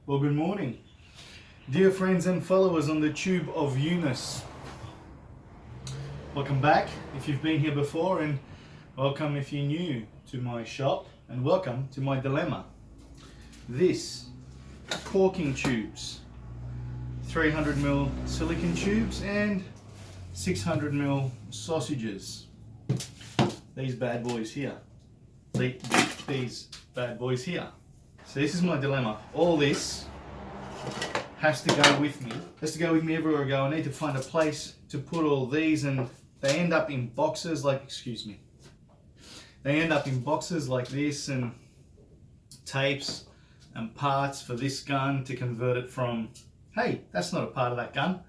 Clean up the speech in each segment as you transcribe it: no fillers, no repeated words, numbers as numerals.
Well, good morning, dear friends and followers on the Tube of Eunice. Welcome back if you've been here before, and welcome if you're new to my shop, and welcome to my dilemma. This caulking tubes, 300ml silicone tubes and 600ml sausages. These bad boys here. These bad boys here. So this is my dilemma. All this has to go with me. Has to go with me everywhere I go. I need to find a place to put all these, and they end up in boxes like, they end up in boxes like this, and tapes and parts for this gun to convert it from, hey, that's not a part of that gun.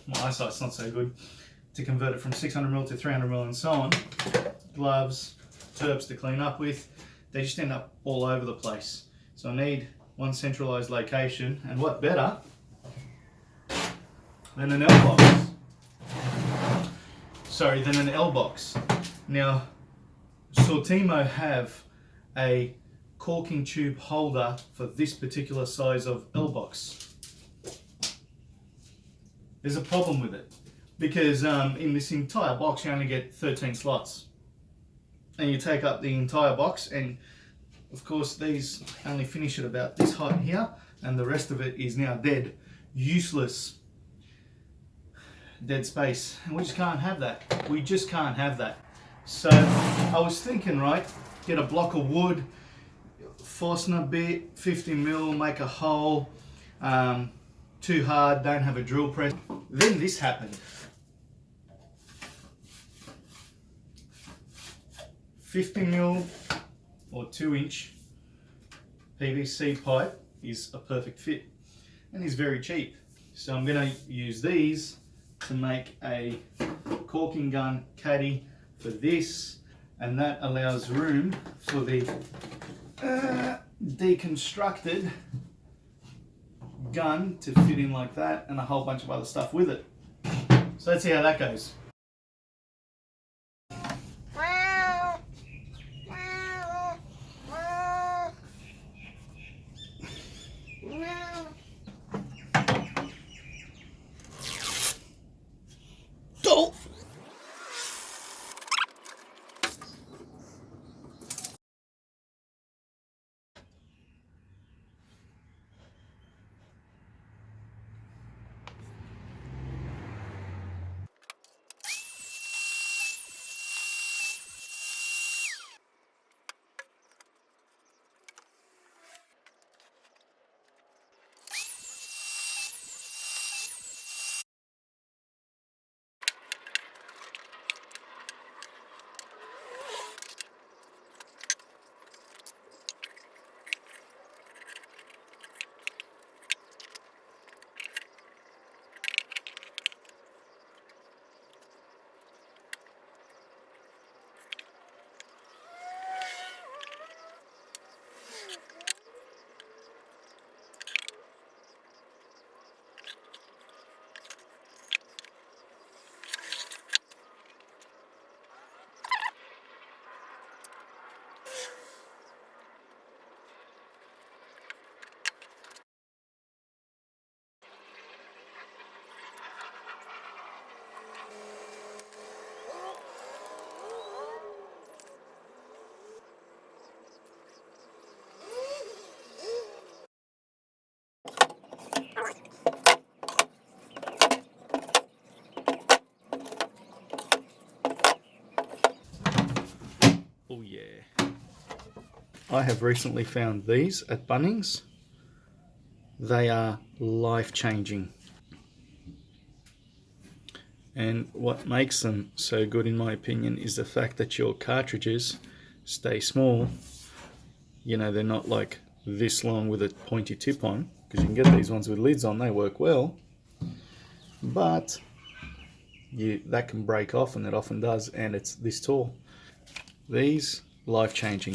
My eyesight's not so good. To convert it from 600ml to 300ml and so on. Gloves, turbs to clean up with. They just end up all over the place. So I need one centralized location, and what better than an L-Boxx? Than an L-Boxx. Now, Sortimo have a caulking tube holder for this particular size of L-Boxx. There's a problem with it, because in this entire box you only get 13 slots. And you take up the entire box, and of course these only finish at about this height here, and the rest of it is now dead, useless, dead space, and we just can't have that. We just can't have that. So I was thinking, right, get a block of wood, fasten a bit, 50ml, make a hole, too hard, don't have a drill press. Then this happened. 50ml or 2-inch PVC pipe is a perfect fit and is very cheap. So I'm going to use these to make a caulking gun caddy for this, and that allows room for the deconstructed gun to fit in like that, and a whole bunch of other stuff with it. So let's see how that goes. Oh yeah. I have recently found these at Bunnings. They are life-changing. And what makes them so good, in my opinion, is the fact that your cartridges stay small. You know, they're not like this long with a pointy tip on, because you can get these ones with lids on, they work well. But that can break off, and it often does, and it's this tall. These, life-changing.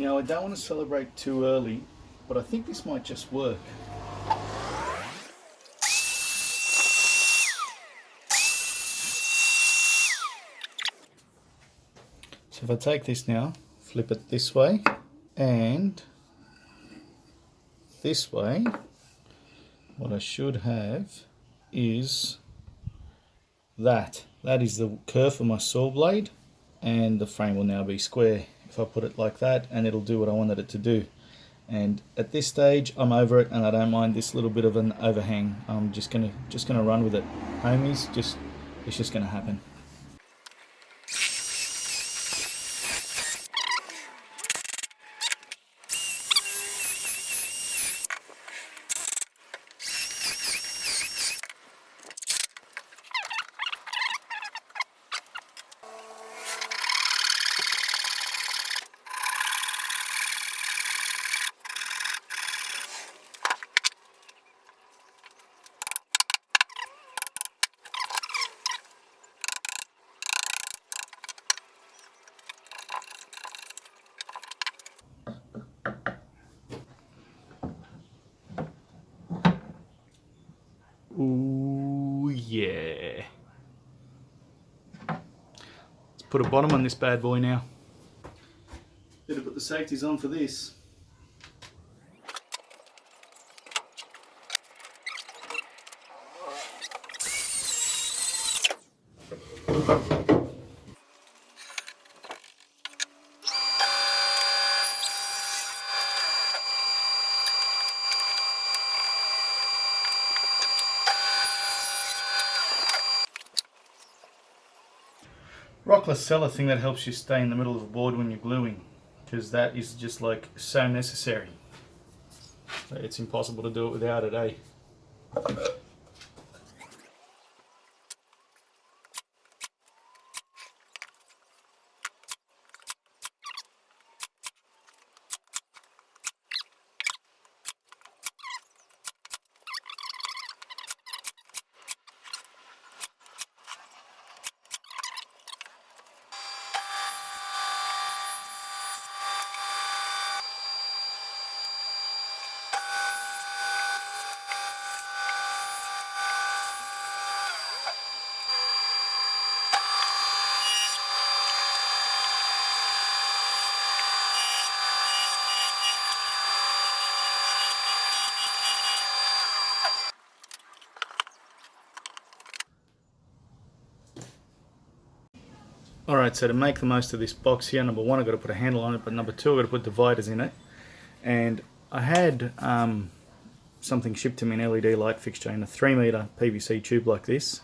Now I don't want to celebrate too early, but I think this might just work. So if I take this now, flip it this way and this way, what I should have is that. That is the curve of my saw blade, and the frame will now be square if I put it like that, and it'll do what I wanted it to do. And at this stage I'm over it, and I don't mind this little bit of an overhang. I'm just gonna run with it. Homies, it's just gonna happen. Ooh, yeah. Let's put a bottom on this bad boy now. Better put the safeties on for this. Rockless cellar thing that helps you stay in the middle of a board when you're gluing, because that is just like so necessary. It's impossible to do it without it, eh? Alright, so to make the most of this box here, number one, I've got to put a handle on it, but number two, I've got to put dividers in it. And I had something shipped to me, an LED light fixture in a 3-meter PVC tube like this,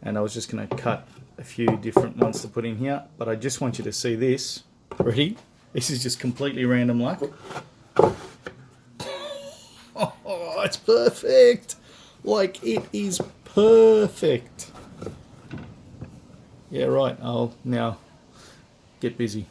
and I was just going to cut a few different ones to put in here, but I just want you to see this. Ready? This is just completely random luck. Oh, it's perfect! Like, it is perfect! Yeah, right, I'll now get busy.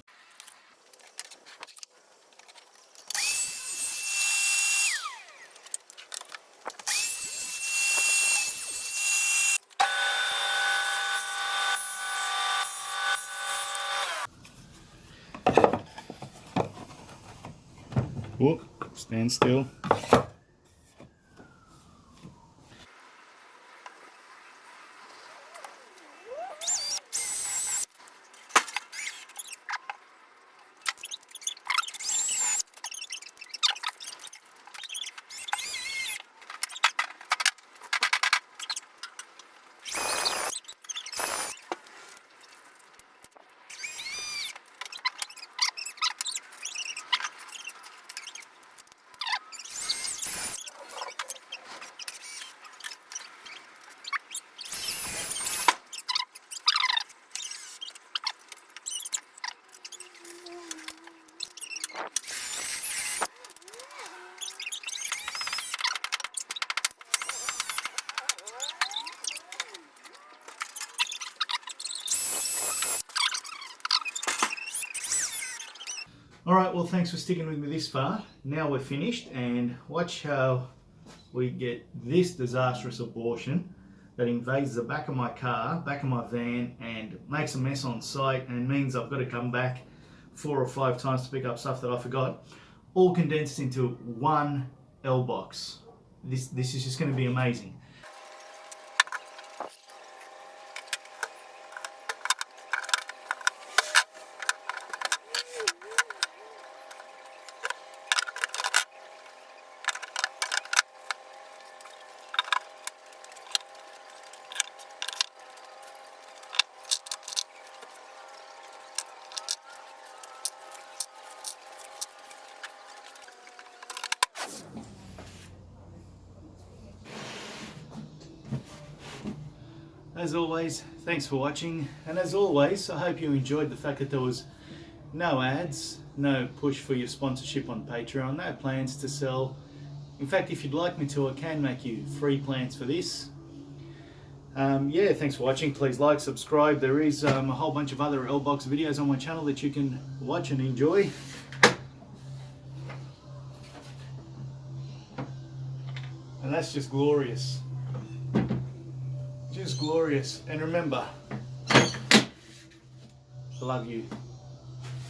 Whoop, stand still. Alright, well, thanks for sticking with me this far. Now we're finished, and watch how we get this disastrous abortion that invades the back of my car, back of my van, and makes a mess on site, and means I've got to come back 4 or 5 times to pick up stuff that I forgot, all condensed into one L-Boxx. This is just going to be amazing. As always, thanks for watching, and as always, I hope you enjoyed the fact that there was no ads, no push for your sponsorship on Patreon, no plans to sell. In fact, if you'd like me to, I can make you free plans for this. Yeah, thanks for watching. Please like, subscribe. There is a whole bunch of other L-Boxx videos on my channel that you can watch and enjoy. And that's just glorious. Just glorious. And remember, I love you.